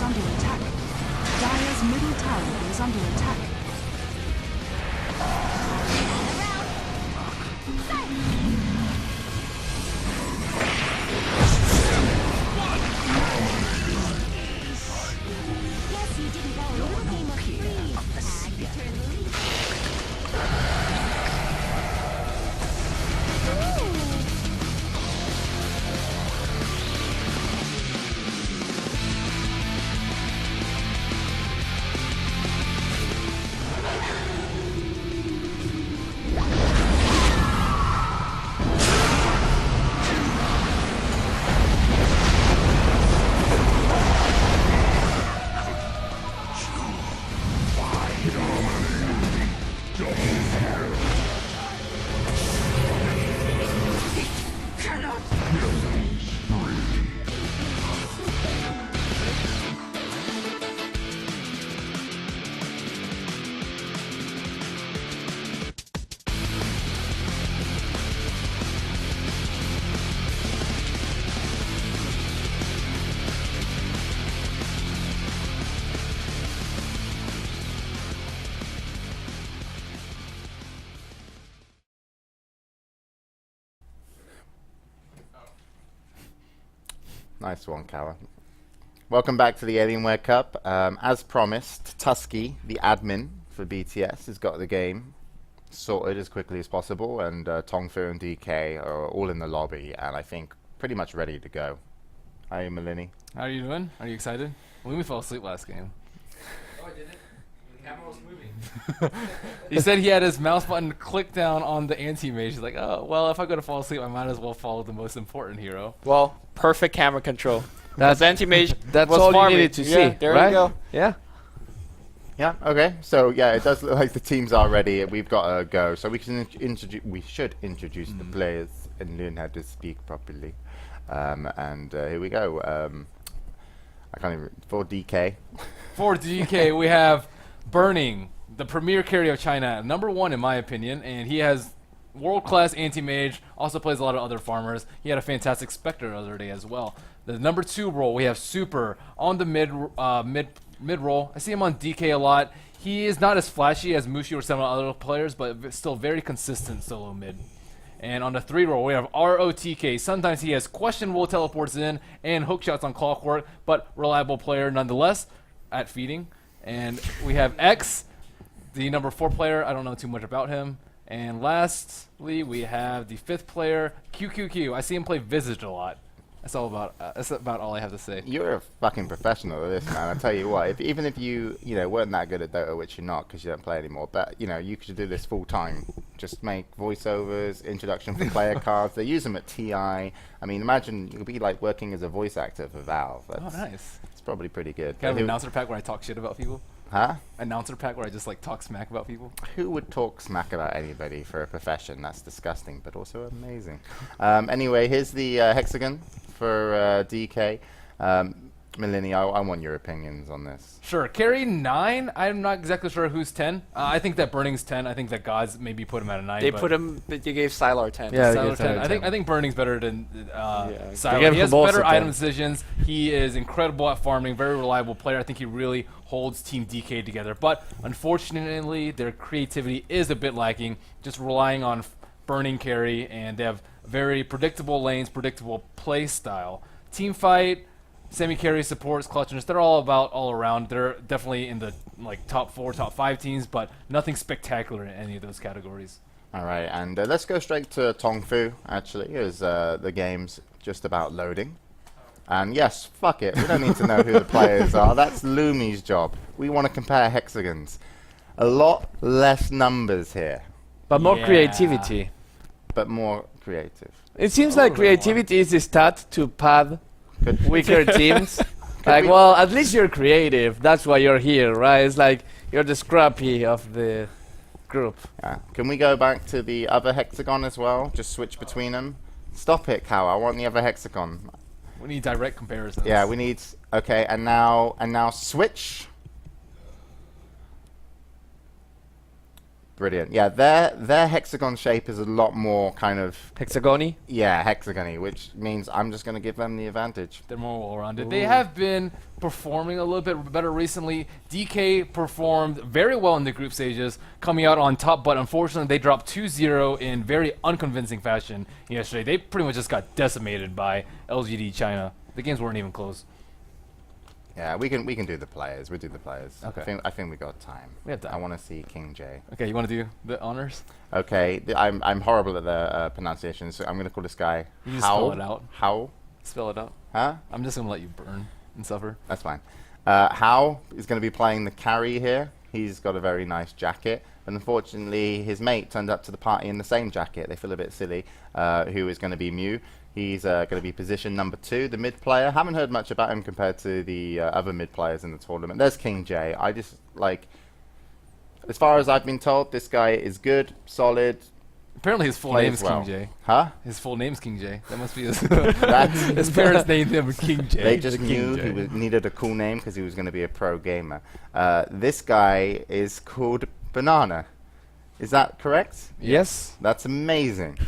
under attack. Dire's middle tower is under attack. Guess you didn't know a little game of freeze tag to turn the lead. Nice one, Kawa. Welcome back to the Alienware Cup. As promised, Tusky, the admin for BTS, has got the game sorted as quickly as possible, and Tongfu and DK are all in the lobby, and I think pretty much ready to go. Hi, Malini. How are you doing? Are you excited? We fell asleep last game. Oh, I didn't. The camera was moving. He said he had his mouse button clicked down on the anti-mage. He's like, oh, well, if I'm going to fall asleep, I might as well follow the most important hero. Well, perfect camera control. That's anti-mage. That's was all farming. you needed to Yeah, see. there right? you go. Yeah. Yeah. Okay. So yeah, it does look like the teams are ready. We've got to go. So we can introduce. We should introduce the players and learn how to speak properly. And here we go. I can't even for DK. For DK, we have Burning, the premier carry of China, #1 in my opinion, and he has world-class anti-mage, also plays a lot of other farmers. He had a fantastic Spectre the other day as well. The #2 role, we have Super on the mid role. I see him on DK a lot. He is not as flashy as Mushi or some other players, but still very consistent solo mid. And on the 3 role, we have ROTK. Sometimes he has questionable teleports in and hook shots on Clockwork, but reliable player nonetheless at feeding. And we have X, the #4 player. I don't know too much about him. And lastly, we have the 5th player, QQQ. I see him play Visage a lot. That's about all I have to say. You're a fucking professional at this, man. I tell you what. Even if you weren't that good at Dota, which you're not because you don't play anymore, but you could do this full time. Just make voiceovers, introduction for player cards. They use them at TI. I mean, imagine you could be like working as a voice actor for Valve. Oh, nice. It's probably pretty good. Kind of an announcer pack where I talk shit about people. Huh? Announcer pack where I just like talk smack about people. Who would talk smack about anybody for a profession? That's disgusting, but also amazing. Anyway, here's the hexagon for DK. Malini, I want your opinions on this. Sure. Carry 9. I'm not exactly sure who's 10. I think that Burning's 10. I think that Gods maybe put him at a 9. They put him. They gave Sylar 10. Yeah, Sylar 10. I think Burning's better than Sylar. gave He has Caboose better a 10. item decisions. He is incredible at farming. Very reliable player. I think he really holds Team DK together. But unfortunately, their creativity is a bit lacking. Just relying on Burning carry, and they have very predictable lanes, predictable play style. Team fight, semi-carry supports, clutchness, they're all around. They're definitely in the top 4, top 5 teams, but nothing spectacular in any of those categories. All right, and let's go straight to Tongfu, actually, as the game's just about loading. And yes, fuck it, we don't need to know who the players are. That's Lumi's job. We want to compare hexagons. A lot less numbers here, But more Yeah. creativity. but more creative. It seems like creativity is the stat to pad Good. weaker teams. Like, well, at least you're creative. That's why you're here, right? It's like you're the scrappy of the group. Yeah. Can we go back to the other hexagon as well? Just switch between them? Stop it, Cal. I want the other hexagon. We need direct comparisons. Yeah, we need. Okay, and now switch. Brilliant. Yeah, their hexagon shape is a lot more kind of Hexagony. hexagony, which means I'm just going to give them the advantage. They're more well-rounded. They have been performing a little bit better recently. DK performed very well in the group stages, coming out on top, but unfortunately they dropped 2-0 in very unconvincing fashion yesterday. They pretty much just got decimated by LGD China. The games weren't even close. Yeah, we can do the players. We do the players. Okay. I think we got time. We have time. I want to see King J. Okay, you want to do the honors? Okay, I'm horrible at the pronunciation, so I'm going to call this guy You just How. spell it out. How? Spell it out. Huh? I'm just going to let you burn and suffer. That's fine. How is going to be playing the carry here. He's got a very nice jacket. And unfortunately, his mate turned up to the party in the same jacket. They feel a bit silly. Who is going to be Mew. He's going to be position number 2, the mid player. Haven't heard much about him compared to the other mid players in the tournament. There's King J. I just, like, as far as I've been told, this guy is good, solid. Apparently his full plays name is well. King J. Huh? His full name's King J. That must be his. That's His parents named him King J. They just King knew J. he needed a cool name because he was going to be a pro gamer. This guy is called Banana. Is that correct? Yes. That's amazing.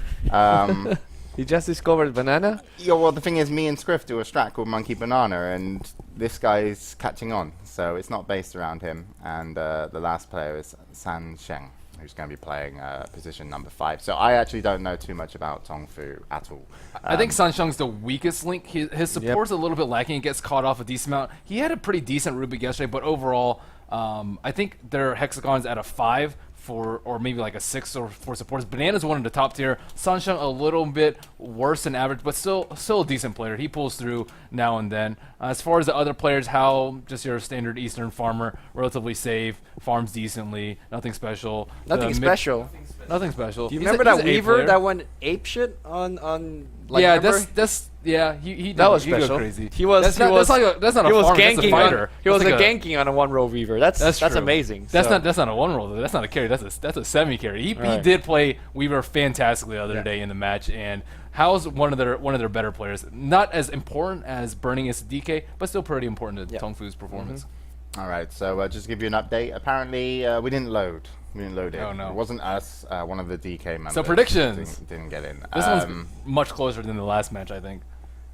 You just discovered banana. Yeah, well, the thing is, me and Scriff do a strat called Monkey Banana, and this guy's catching on. So it's not based around him. And the last player is San Sheng, who's going to be playing position number 5. So I actually don't know too much about Tongfu at all. I think Sansheng's the weakest link. His support's a little bit lacking. He gets caught off a decent amount. He had a pretty decent Rubik yesterday, but overall, I think their hexagons at a 5 or maybe like a 6 or for supports. Banana's one of the top tier. Sansheng a little bit worse than average, but still a decent player. He pulls through now and then. As far as the other players, how just your standard Eastern farmer, relatively safe, farms decently, nothing special. Nothing special. Nothing special. Do you He's remember he's that an A Weaver player. that went ape shit on like yeah, remember? he That was he go special. crazy. He was that's he not, was that's not a he was farmer, that's a ganking fighter. he was That's like ganking on a 1-row Weaver. That's true. amazing. That's So- not a one roll though. That's not a carry. That's a semi carry. He Right. did play Weaver fantastically the other day in the match, and Hao's one of their better players. Not as important as Burning is DK, but still pretty important to Yeah. Tongfu's performance. All right, so just to give you an update, apparently we didn't load. We didn't load it. Oh, no. It wasn't us. One of the DK members. So predictions. Didn't get in. This one's much closer than the last match, I think.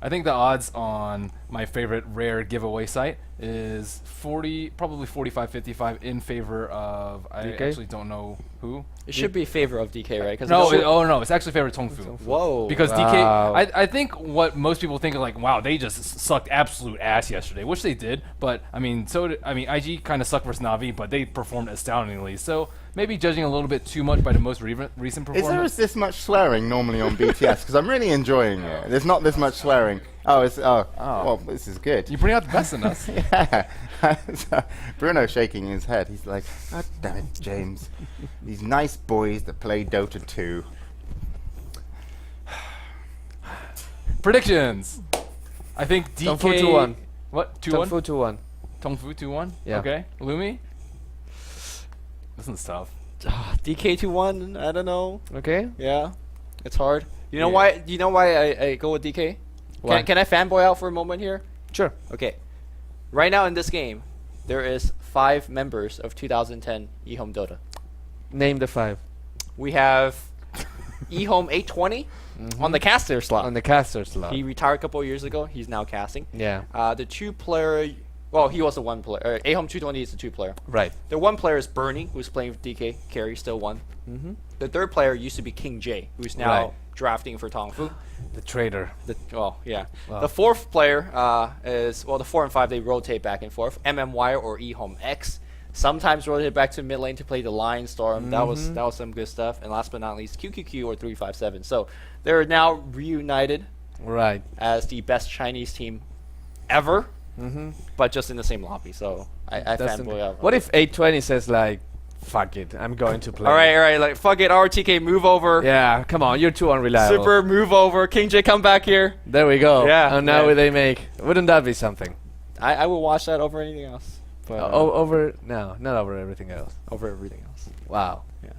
I think the odds on my favorite rare giveaway site is probably 45-55 in favor of, I DK? actually don't know who. It should be favor of DK, right? No, it's actually favor Tongfu. Whoa. Because Wow. DK, I think what most people think is like, wow, they just sucked absolute ass yesterday, which they did. But I mean, IG kind of sucked versus Navi, but they performed astoundingly. So maybe judging a little bit too much by the most recent Is there performance. this much swearing normally on BTS? Because I'm really enjoying it. There's not this much swearing. Well, this is good. You bring out the best in us. Yeah. So, Bruno shaking his head. He's like, God damn it, James. These nice boys that play Dota 2. Predictions. I think DK. Tongfu 2-1. What? 2-1. Tongfu 2-1. Tongfu 2-1. Yeah. Okay. Lumi. This one's tough. DK 2-1, I don't know. Okay. Yeah. It's hard. You know Yeah. why? Do you know why I go with DK? Why? Can I fanboy out for a moment here? Sure. Okay. Right now in this game, there is 5 members of 2010 eHome Dota. Name the 5. We have eHome 820 on the caster slot. On the caster slot. He retired a couple of years ago. He's now casting. Yeah. The 2-player, well, he was the 1 player. eHome 220 is the 2-player. Right. The 1 player is Bernie, who's playing with DK. Carry still 1. Mm-hmm. The 3rd player used to be King J, who's now Right. drafting for Tongfu. The traitor. Yeah. Wow. The 4th player is, well, the 4 and 5, they rotate back and forth. MMY or eHome X. Sometimes rotate back to mid lane to play the Lion Storm. That was some good stuff. And last but not least, QQQ or 357. So they're now reunited Right. as the best Chinese team ever, Mm-hmm. but just in the same lobby. So I fanboy out. What if 820 says like, fuck it, I'm going to play. All right, like fuck it, RTK, move over. Yeah, come on, you're too unreliable. Super, move over. King J, come back here. There we go. Yeah, And now yeah. they make. Wouldn't that be something? I will watch that over anything else. But Not over everything else. over everything else. Wow. Yeah.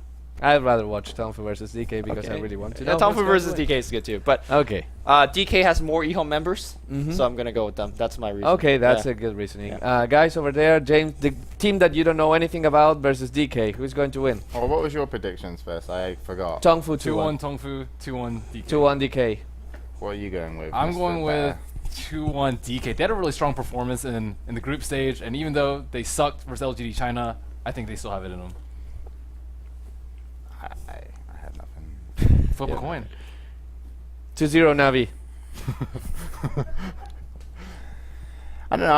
I'd rather watch Tongfu versus DK because I Okay. really want to Yeah, know. Tongfu what's versus going DK is good too. But on. Okay. DK has more eHome members, Mhm. so I'm gonna go with them. That's my reason. Okay, that's Yeah. a good reasoning. Guys over there, James, the team that you don't know anything about versus DK, who's going to win? Oh, what was your predictions first? I forgot. Tongfu 2-1 2-1. Tongfu, 2-1 DK. 2-1 DK. What are you going with? I'm Mr. going Bear? with 2-1 DK. They had a really strong performance in the group stage, and even though they sucked versus LGD China, I think they still have it in them. I had nothing. Flip a coin. 2-0 Navi. I don't know.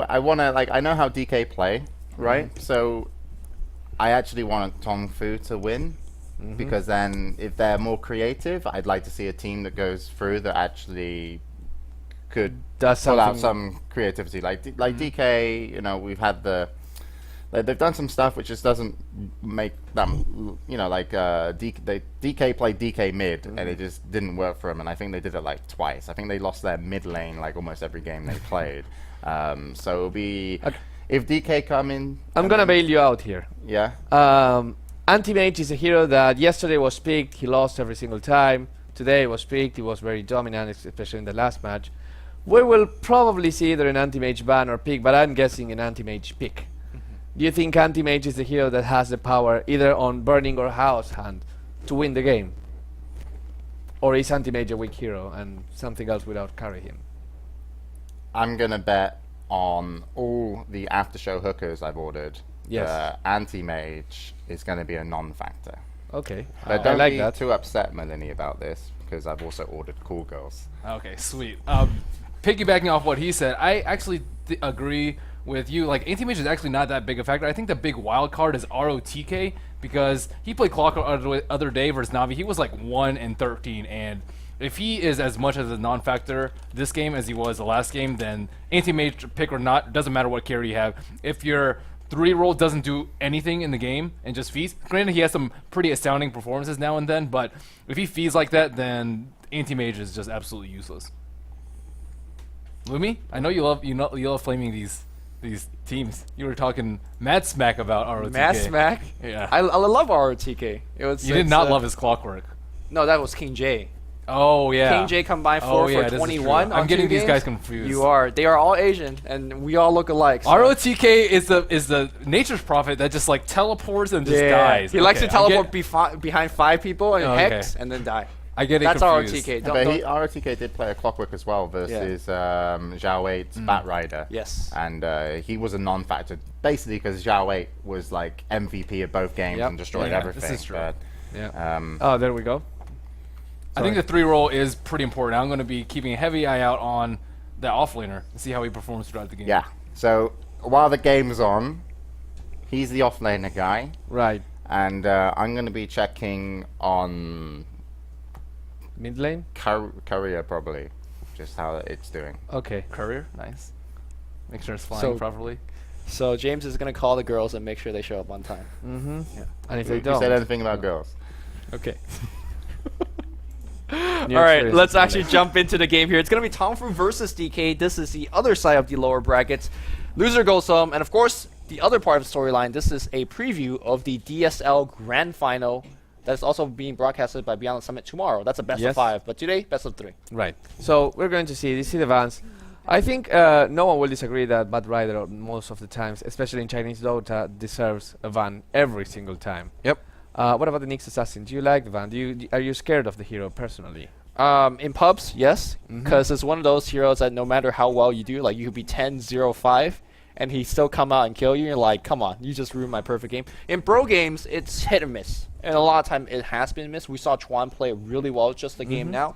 I want to, like, I know how DK play, right? So I actually want Tongfu to win because then if they're more creative, I'd like to see a team that goes through that actually could Does pull out something- some creativity. Like DK, you know, we've had they've done some stuff which just doesn't make them, you know, like DK played DK mid and it just didn't work for them, and I think they did it like twice. I think they lost their mid lane like almost every game they played. So it'll be if DK come in. I'm gonna bail you out here. Yeah. Anti-Mage is a hero that yesterday was picked, he lost every single time. Today was picked, he was very dominant, especially in the last match. We will probably see either an Anti-Mage ban or pick, but I'm guessing an Anti-Mage pick. Do you think Anti-Mage is the hero that has the power either on Burning or House Hand to win the game? Or is Anti-Mage a weak hero and something else will outcarry him? I'm gonna bet on all the after-show hookers I've ordered. Yes. Anti-mage is going to be a non-factor. Okay, But I don't like be that. too upset, Melanie, about this because I've also ordered cool girls. Okay, sweet. Piggybacking off what he said, I actually agree with you. Like, Anti-Mage is actually not that big a factor. I think the big wild card is ROTK because he played Clock the other day versus Navi. He was like 1-13, and if he is as much as a non-factor this game as he was the last game, then Anti-Mage pick or not, doesn't matter what carry you have. If your 3-roll doesn't do anything in the game and just feeds, granted he has some pretty astounding performances now and then, but if he feeds like that, then Anti-Mage is just absolutely useless. Lumi, I know you love flaming these teams. You were talking mad smack about ROTK. Mad Smack. Yeah. I love ROTK. You did not love his clockwork. No, that was King J. Oh yeah. King J combined Oh, 4 yeah, for this is 21. true. I'm on getting 2 these games. guys confused. You are. They are all Asian, and we all look alike. so- ROTK is the nature's prophet that just like teleports and just dies. He likes to Okay, I get- teleport behind 5 people and Oh, okay. hex, and then die. I get it That's confused. ROTK. But ROTK did play a clockwork as well versus Zhao 8's Bat Rider. Yes. And he was a non-factor, basically because Zhao 8 was like MVP of both games Yep. and destroyed Yeah, everything. this is true. But, Yeah. Oh, there we go. I think the 3-roll is pretty important. I'm going to be keeping a heavy eye out on the offlaner and see how he performs throughout the game. yeah. So while the game's on, he's the offlaner guy. Right. And I'm going to be checking on Mid lane? Korea probably, just how it's doing. Okay. Courier, nice. Make sure it's flying So- properly. So James is gonna call the girls and make sure they show up on time. Mm-hmm. Yeah. And if You they don't, said anything about girls? Okay. new All right, experience let's in actually lane. jump into the game here. It's going to be Tongfu versus DK. This is the other side of the lower brackets. Loser goes home. And of course, the other part of the storyline, this is a preview of the DSL Grand Final that's also being broadcasted by Beyond the Summit tomorrow. That's a best Yes. of 5. But today, best of 3. Right. So we're going to see the Vans. I think no one will disagree that Bad Rider most of the times, especially in Chinese Dota, deserves a van every single time. Yep. What about the Nyx Assassin? Do you like the van? Are you scared of the hero personally? In pubs, yes. Mhm. Because it's one of those heroes that no matter how well you do, like you could be 10-0-5, and he still come out and kill you. You're like, come on, you just ruined my perfect game. In pro games, it's hit or miss. And a lot of time it has been missed. We saw Chuan play really well just the game now.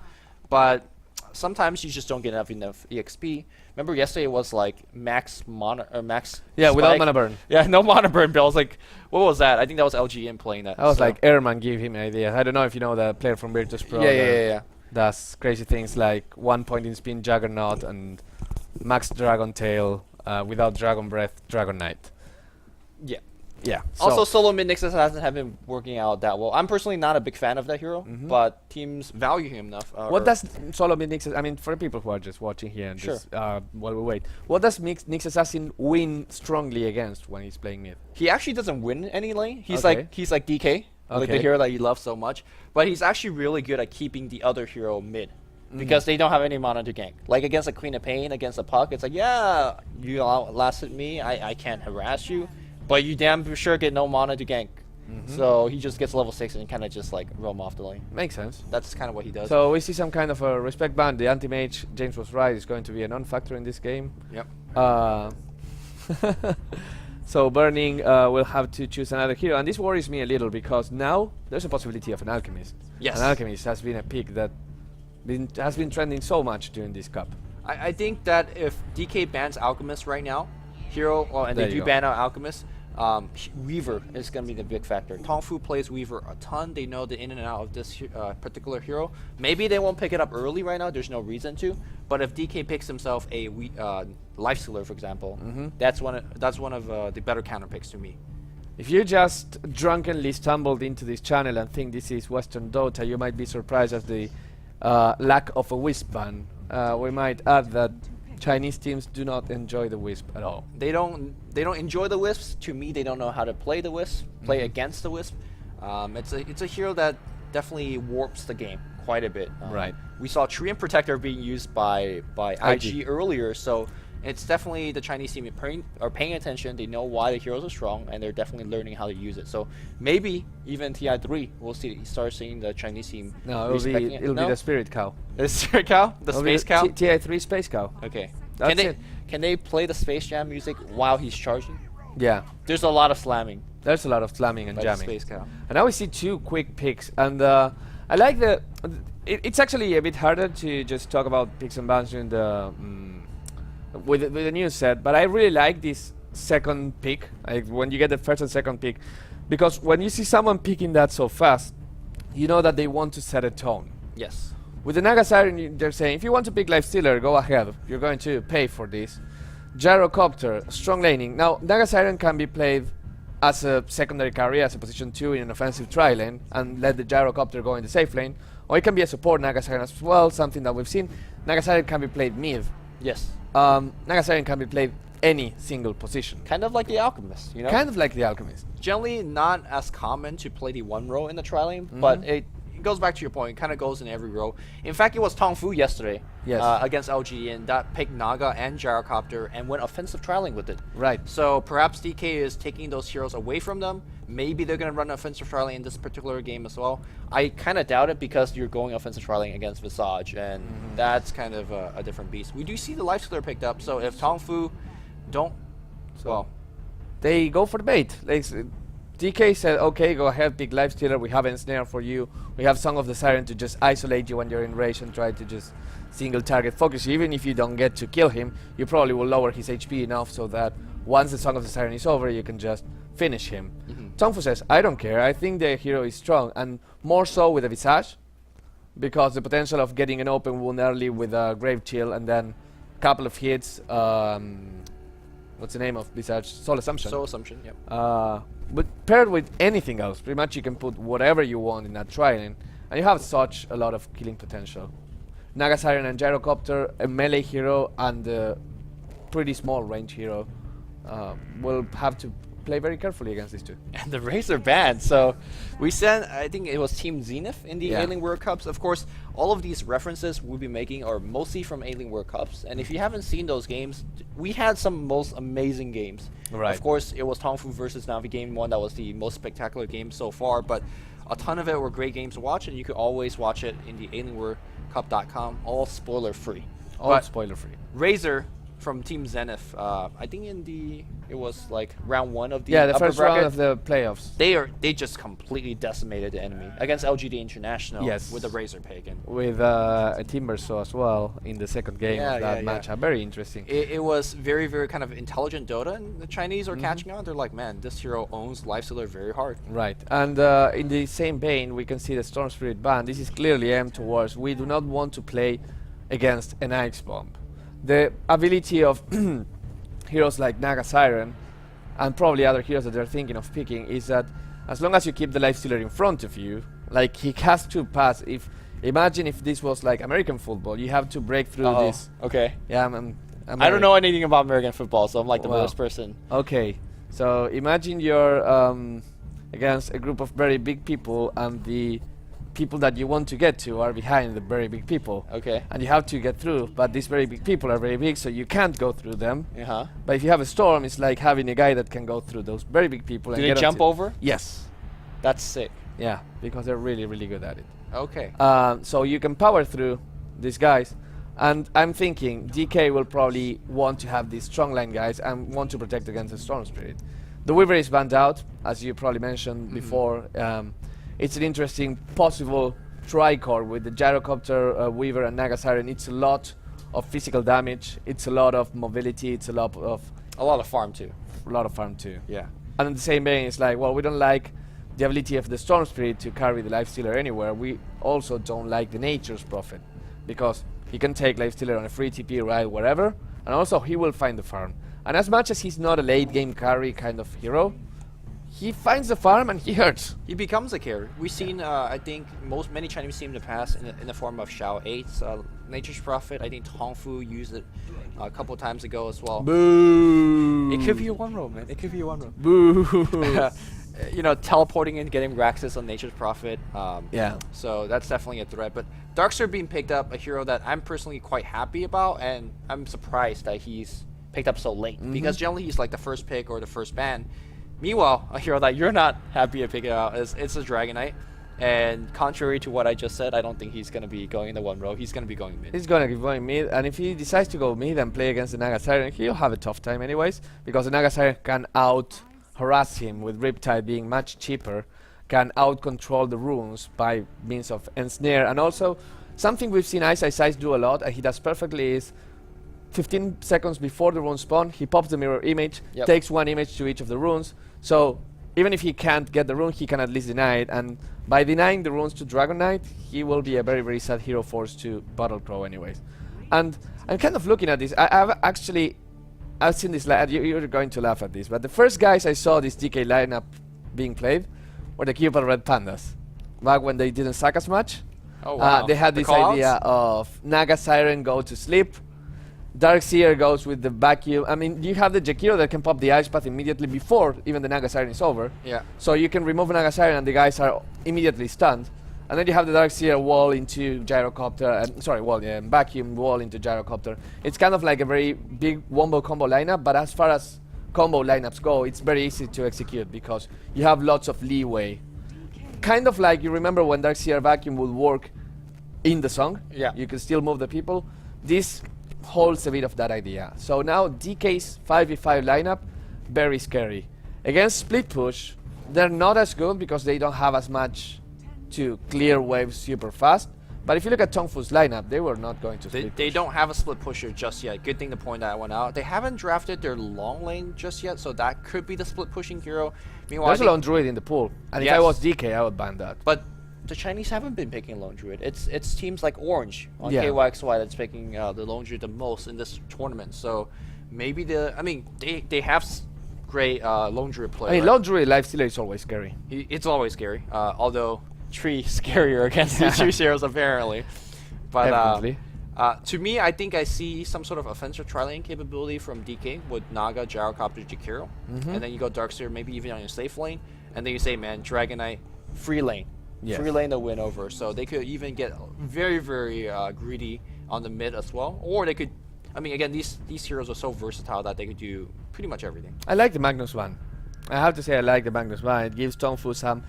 But sometimes you just don't get enough EXP. Remember yesterday it was like max Yeah, without spike? mana burn. Yeah, no mana burn bill. I was like, what was that? I think that was LGN playing that. I was so- like, Airman gave him an idea. I don't know if you know the player from Virtus Pro. yeah, that yeah, yeah. does crazy things like 1 point in spin Juggernaut and max Dragon Tail without Dragon Breath, Dragon Knight. Yeah. Yeah. Also, solo mid Nyx hasn't been working out that well. I'm personally not a big fan of that hero, but teams value him enough. what does solo mid Nyx? I mean, for people who are just watching here and Sure. just while we wait, what does Nyx Assassin win strongly against when he's playing mid? He actually doesn't win any lane. He's Okay. like DK. like the Okay. hero that you love so much. But he's actually really good at keeping the other hero mid. Because they don't have any mana to gank. Like against a Queen of Pain, against a Puck, it's like, yeah, you outlasted me, I can't harass you, but you damn sure get no mana to gank. So he just gets level 6 and kind of just like roam off the lane. Makes sense. That's kind of what he does. So we see some kind of a respect ban. The anti-mage, James was right, is going to be a non-factor in this game. Yep. So Burning will have to choose another hero, and this worries me a little because now there's a possibility of an Alchemist. Yes. An Alchemist has been a pick that has been trending so much during this cup. I think that if DK bans Alchemist right now, hero, and There they you do go. ban out Alchemist, Weaver is going to be the big factor. Tongfu plays Weaver a ton. They know the in and out of this particular hero. Maybe they won't pick it up early right now. There's no reason to. But if DK picks himself a Lifestealer, for example, that's one of the better counter picks to me. If you just drunkenly stumbled into this channel and think this is Western Dota, you might be surprised at the lack of a Wisp ban. We might add that Chinese teams do not enjoy the Wisp at all. They don't enjoy the Wisps. To me, they don't know how to play the Wisp, play against the Wisp. It's a hero that definitely warps the game quite a bit. Right. We saw Treant Protector being used by IG earlier, so it's definitely the Chinese team are paying attention. They know why the heroes are strong, and they're definitely learning how to use it. So maybe even TI3, we'll start seeing the Chinese team. No, respecting it'll be the Spirit Cow. the Spirit Cow, the It'll be Space Cow. TI3 Space Cow. Okay. That's it. Can they play the Space Jam music while he's charging? Yeah, There's a lot of slamming there's a lot of slamming and by the jamming. Space Cow. And now we see two quick picks, and I like it's actually a bit harder to just talk about picks and bans during the with the news set, but I really like this second pick, like when you get the first and second pick, because when you see someone picking that so fast, you know that they want to set a tone. Yes. With the Naga Siren, they're saying, if you want to pick Lifestealer, go ahead. You're going to pay for this. Gyrocopter, strong laning. Now, Naga Siren can be played as a secondary carry, as a position 2 in an offensive tri lane, and let the Gyrocopter go in the safe lane. Or it can be a support Naga Siren as well, something that we've seen. Naga Siren can be played mid. Yes. Naga Siren can be played any single position. Kind of like the Alchemist, you know? Kind of like the Alchemist. Generally not as common to play the one row in the tri lane, but it goes back to your point. It kind of goes in every row. In fact, it was Tongfu yesterday against LG, and that picked Naga and Gyrocopter and went offensive tri lane with it. Right. So perhaps DK is taking those heroes away from them. Maybe they're going to run offensive tri lane in this particular game as well. I kind of doubt it because you're going offensive tri lane against Visage, and that's kind of a different beast. We do see the Lifestealer picked up, so if Tongfu don't... well, They go for the bait. DK said, okay, go ahead, pick Lifestealer. We have Ensnare for you. We have Song of the Siren to just isolate you when you're in rage and try to just single target focus you. Even if you don't get to kill him, you probably will lower his HP enough so that once the Song of the Siren is over, you can just finish him. Tongfu says, I don't care. I think the hero is strong, and more so with the Visage, because the potential of getting an open wound early with a Grave Chill and then a couple of hits. What's the name of Visage? Soul Assumption. Soul Assumption, yep. But paired with anything else, pretty much you can put whatever you want in that tri-lane, and you have such a lot of killing potential. Naga Siren and Gyrocopter, a melee hero and a pretty small range hero, will have to play very carefully against these two. And the Razor banned. So we sent, I think it was Team Zenith in the Alienware Cups. Of course, all of these references we'll be making are mostly from Alienware Cups. And if you haven't seen those games, we had some most amazing games. Right. Of course, it was Tongfu versus Navi Game 1 that was the most spectacular game so far. But a ton of it were great games to watch, and you could always watch it in the AlienwareCup.com, all spoiler free. All spoiler free. Razor from Team Zenith, I think it was like round 1 of the Yeah, the upper first bracket. round of the playoffs. They just completely decimated the enemy against LGD International with the Razor Pagan. With a Timbersaw as well in the second game of that matchup. Very interesting. It was very, very kind of intelligent Dota, and the Chinese are catching on. They're like, man, this hero owns Lifestealer very hard. Right, and in the same vein, we can see the Storm Spirit ban. This is clearly aimed towards, we do not want to play against an Ice Bomb. The ability of heroes like Naga Siren and probably other heroes that they're thinking of picking is that as long as you keep the Lifestealer in front of you, like he has to pass. Imagine if this was like American football, you have to break through this. Okay. Yeah, I don't know anything about American football, so I'm like the Well, worst person. Okay, so imagine you're against a group of very big people, and the people that you want to get to are behind the very big people. Okay. And you have to get through, but these very big people are very big, so you can't go through them. Uh-huh. But if you have a storm, it's like having a guy that can go through those very big people. Do and they get jump onto- over? Yes. That's sick. Yeah, because they're really, really good at it. Okay. So you can power through these guys. And I'm thinking DK will probably want to have these strong line guys and want to protect against the Storm Spirit. The Weaver is banned out, as you probably mentioned before. It's an interesting possible tricore with the Gyrocopter, Weaver, and Naga Siren. It's a lot of physical damage. It's a lot of mobility. It's a lot of farm too. farm too. Yeah. And in the same vein, it's like, well, we don't like the ability of the Storm Spirit to carry the Lifestealer anywhere. We also don't like the Nature's Prophet, because he can take Lifestealer on a free TP ride wherever, and also he will find the farm. And as much as he's not a late game carry kind of hero, he finds the farm and he hurts. He becomes a carry. We've seen, I think, many Chinese teams in the past in the form of Xiao 8's Nature's Prophet. I think Tongfu used it a couple times ago as well. Boo! It could be a one row, man. It could be a one row. Boo! You know, teleporting and getting Raxus on Nature's Prophet. Yeah. So that's definitely a threat. But Darkseer being picked up, a hero that I'm personally quite happy about, and I'm surprised that he's picked up so late, because generally he's like the first pick or the first ban. Meanwhile, a hero that you're not happy to pick out is a Dragonite. And contrary to what I just said, I don't think he's going to be going in the one row. He's going to be going mid. He's gonna keep going mid, and if he decides to go mid and play against the Naga Siren, he'll have a tough time anyways, because the Naga Siren can out harass him with Riptide being much cheaper, can out control the runes by means of Ensnare, and also something we've seen Ice do a lot, and he does perfectly, is 15 seconds before the rune spawn, he pops the mirror image, takes one image to each of the runes, so even if he can't get the rune, he can at least deny it, and by denying the runes to Dragon Knight, he will be a very, very sad hero forced to Battle Crow anyways. And I'm kind of looking at this. I've seen this, you're going to laugh at this, but the first guys I saw this DK lineup being played were the Cupid Red Pandas, back when they didn't suck as much. Oh wow. They had this idea of Naga Siren go to sleep, Darkseer goes with the vacuum. I mean, you have the Jakiro that can pop the Ice Path immediately before even the Naga Siren is over. Yeah. So you can remove Naga Siren and the guys are immediately stunned. And then you have the Darkseer wall into Gyrocopter, vacuum wall into Gyrocopter. It's kind of like a very big wombo combo lineup, but as far as combo lineups go, it's very easy to execute because you have lots of leeway. Kind of like, you remember when Darkseer vacuum would work in the song? Yeah. You can still move the people. This holds a bit of that idea. So now DK's 5v5 lineup, very scary. Against Split Push, they're not as good because they don't have as much to clear waves super fast. But if you look at Tongfu's lineup, they were not going to split They push. don't have a split pusher just yet. Good thing to point that one out. They haven't drafted their long lane just yet, so that could be the split pushing hero. Meanwhile, There's a lone druid in the pool, and if I Yes. was DK, I would ban that. but the Chinese haven't been picking lone druid. It's teams like Orange on Yeah. KYXY that's picking the lone druid the most in this tournament. So maybe they have great lone druid I players. mean, lone druid lifestealer is always scary. It's always scary. Although Tree scarier against these two heroes apparently. But Definitely. to me, I think I see some sort of offensive tri-lane capability from DK with Naga, Gyrocopter, Jakiro. And then you go Darkseer, maybe even on your safe lane. And then you say, man, Dragonite, free lane. Yes. Free lane to win over. So they could even get very, very greedy on the mid as well. Or they could, I mean, again, these heroes are so versatile that they could do pretty much everything. I like the Magnus one. I have to say I like the Magnus one. It gives Tongfu some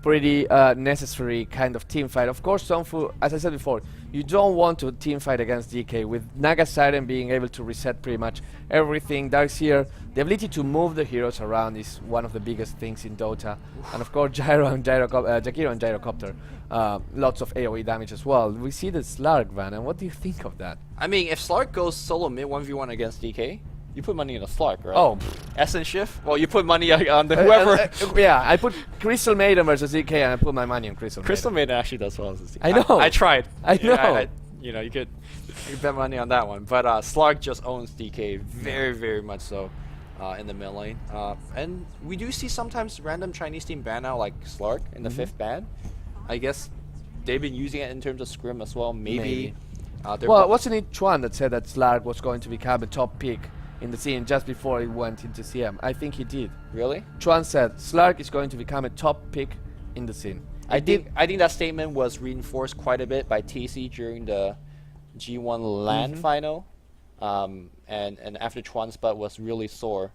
pretty necessary kind of team fight. Of course, Tongfu, as I said before, you don't want to team fight against DK. With Naga Siren being able to reset pretty much everything, Darkseer, the ability to move the heroes around is one of the biggest things in Dota. And of course, Jakiro and Gyrocopter, lots of AoE damage as well. We see the Slark van, and what do you think of that? I mean, if Slark goes solo mid 1v1 against DK, you put money in a Slark, right? Oh, Essence Shift? Well, you put money on the whoever. yeah, I put Crystal Maiden versus DK, and I put my money on Crystal Crystal Maiden. Maiden actually does well as a team. I know. I tried. I You know. you know, you could bet money on that one. But Slark just owns DK very, very much so in the mid lane. And we do see sometimes random Chinese team ban out like Slark in the 5th ban. I guess they've been using it in terms of scrim as well. Maybe. Well, Well, wasn't it Chuan that said that Slark was going to become a top pick in the scene just before he went into CM. I think he did. Really? Chuan said Slark is going to become a top pick in the scene. I think that statement was reinforced quite a bit by TC during the G1 LAN final, and after Chuan's butt was really sore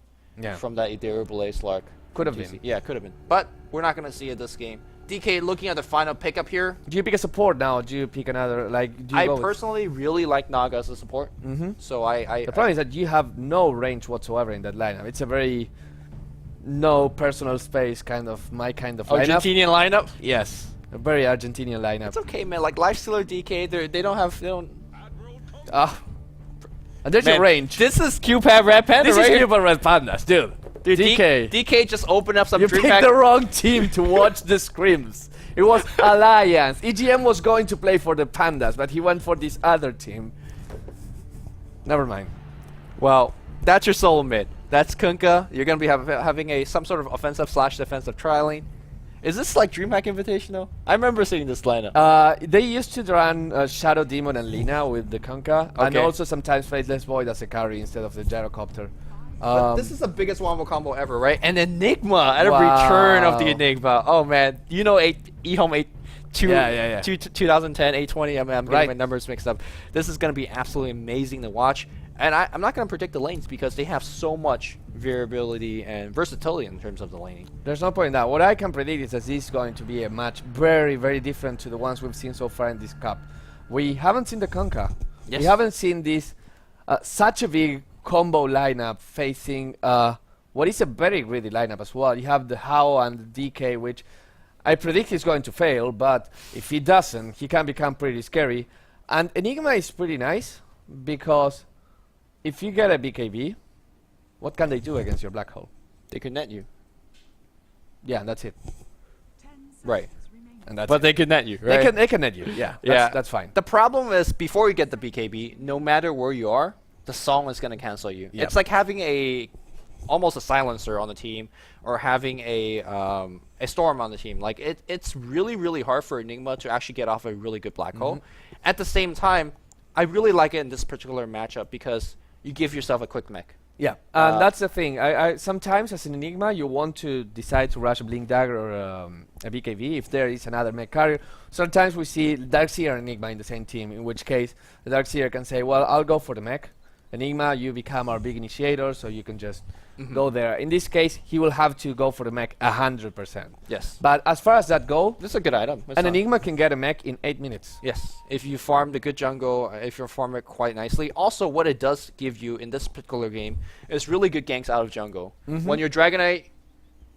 from that Ethereal Blaze Slark. Could have TC. been. Yeah, could have been. But we're not gonna see it this game. DK looking at the final pickup here. Do you pick a support now? Or do you pick another? Like, do you I go with- personally really like Naga as a support. So I The problem is that you have no range whatsoever in that lineup. It's a very no personal space kind of my kind of lineup. Argentinian lineup. Yes, a very Argentinian lineup. It's okay, man. Like Lifestealer DK, they don't. Ah, and there's your range. This is QPAD Red Panda, This right? is Super Red Pandas, dude. Dude, DK. DK just opened up some You dream picked pack. the wrong team to watch the scrims. It was Alliance. EGM was going to play for the Pandas, but he went for this other team. Never mind. Well, that's your solo mid. That's Kunkka. You're gonna be having some sort of offensive / defensive trialing. Is this like DreamHack Invitational? I remember seeing this lineup. They used to run Shadow Demon and Lina with the Kunkka, and Okay. also sometimes Faithless Void as a carry instead of the Gyrocopter. But this is the biggest wombo combo ever, right? And Enigma at a return of the Wow. Enigma. Oh man, you know eHome 8. Yeah. 2010 820. I'm getting Right. my numbers mixed up. This is going to be absolutely amazing to watch. And I'm not going to predict the lanes because they have so much variability and versatility in terms of the laning. There's no point in that. What I can predict is that this is going to be a match very, very different to the ones we've seen so far in this cup. We haven't seen the Kunkka. Yes. We haven't seen this such a big combo lineup facing what is a very greedy lineup as well. You have the Hao and the DK, which I predict he's going to fail, but if he doesn't, he can become pretty scary. And Enigma is pretty nice because if you get a BKB, what can they do against your black hole? They could net you. Yeah, and that's it. 10 Right. seconds remaining. And that's But it. they could net you, right? They can net you. Yeah, that's fine. The problem is before you get the BKB, no matter where you are, the song is going to cancel you. Yep. It's like having almost a silencer on the team or having a storm on the team. Like it's really, really hard for Enigma to actually get off a really good black hole. At the same time, I really like it in this particular matchup because you give yourself a quick mech. Yeah, and that's the thing. I sometimes as an Enigma, you want to decide to rush a Blink Dagger or a BKV if there is another mech carrier. Sometimes we see Darkseer and Enigma in the same team, in which case the Darkseer can say, well, I'll go for the mech. Enigma, you become our big initiator, so you can just go there. In this case, he will have to go for the mech 100%. Yes. But as far as that goes, This is a good item. It's an not- Enigma can get a mech in 8 minutes. Yes, if you farm the good jungle, if you farm it quite nicely. Also, what it does give you in this particular game is really good ganks out of jungle. When your Dragonite,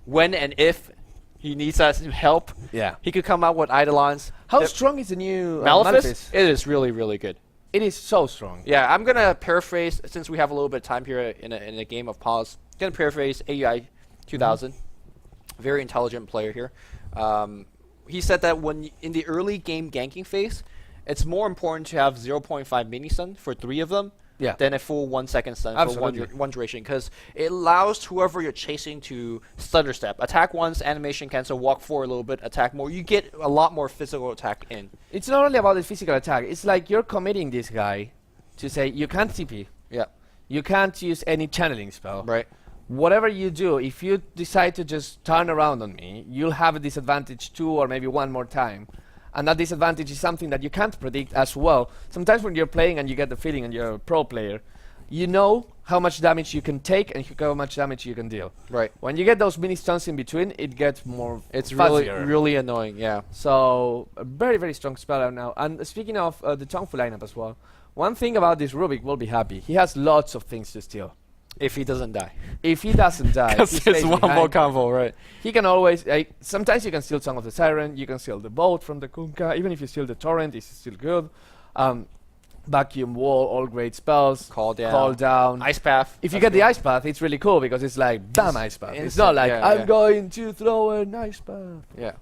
when and if he needs us help, Yeah. he could come out with Eidolons. How The- strong is the new Malefice? It is really, really good. It is so strong. Yeah, I'm gonna paraphrase since we have a little bit of time here in a game of pause. Gonna paraphrase AUI 2000, very intelligent player here. He said that when in the early game ganking phase, it's more important to have 0.5 mini stun for 3 of them Yeah. than a full 1 second stun Absolutely. for one duration, because it allows whoever you're chasing to stutter step, attack once, animation cancel, walk forward a little bit, attack more. You get a lot more physical attack in. It's not only about the physical attack. It's like you're committing this guy to say you can't TP, Yeah, you can't use any channeling spell. right. Whatever you do, if you decide to just turn around on me, you'll have a disadvantage 2 or maybe 1 more time. And that disadvantage is something that you can't predict as well. Sometimes when you're playing and you get the feeling and you're a pro player, you know how much damage you can take and how much damage you can deal. Right. When you get those mini stuns in between, it gets more It's really, fuzzier. really annoying. Yeah. So, a very, very strong spell out now. And speaking of the Tongfu lineup as well, one thing about this Rubik will be happy. He has lots of things to steal. If he doesn't die. If he doesn't die, Because he it's stays one more behind. combo, right? He can always, sometimes you can steal Song of the Siren, you can steal the boat from the Kunkka, even if you steal the Torrent, it's still good. Vacuum Wall, all great spells. Call down. Call down. Ice Path. If you that's get the good. Ice Path, it's really cool because it's like, bam, Ice Path. It's instant, not like, yeah, I'm yeah. going to throw an Ice Path. Yeah.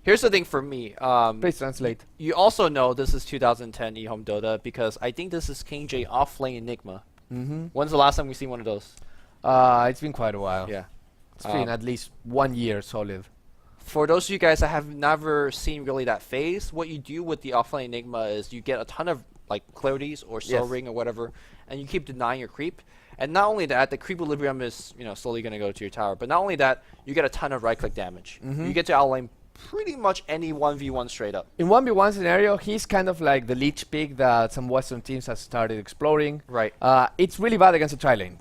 Here's the thing for me. Please translate. You also know this is 2010 eHome Dota because I think this is King J off-lane Enigma. When's the last time we've seen one of those? It's been quite a while. Yeah. It's been at least 1 year solid. For those of you guys that have never seen really that phase, what you do with the offline Enigma is you get a ton of like clarities or Soul Yes. Ring or whatever, and you keep denying your creep. And not only that, the creep equilibrium is slowly going to go to your tower. But not only that, you get a ton of right-click damage. You get to outlane pretty much any 1v1 straight up. In 1v1 scenario, he's kind of like the leech pick that some Western teams have started exploring. Right. It's really bad against a tri-lane.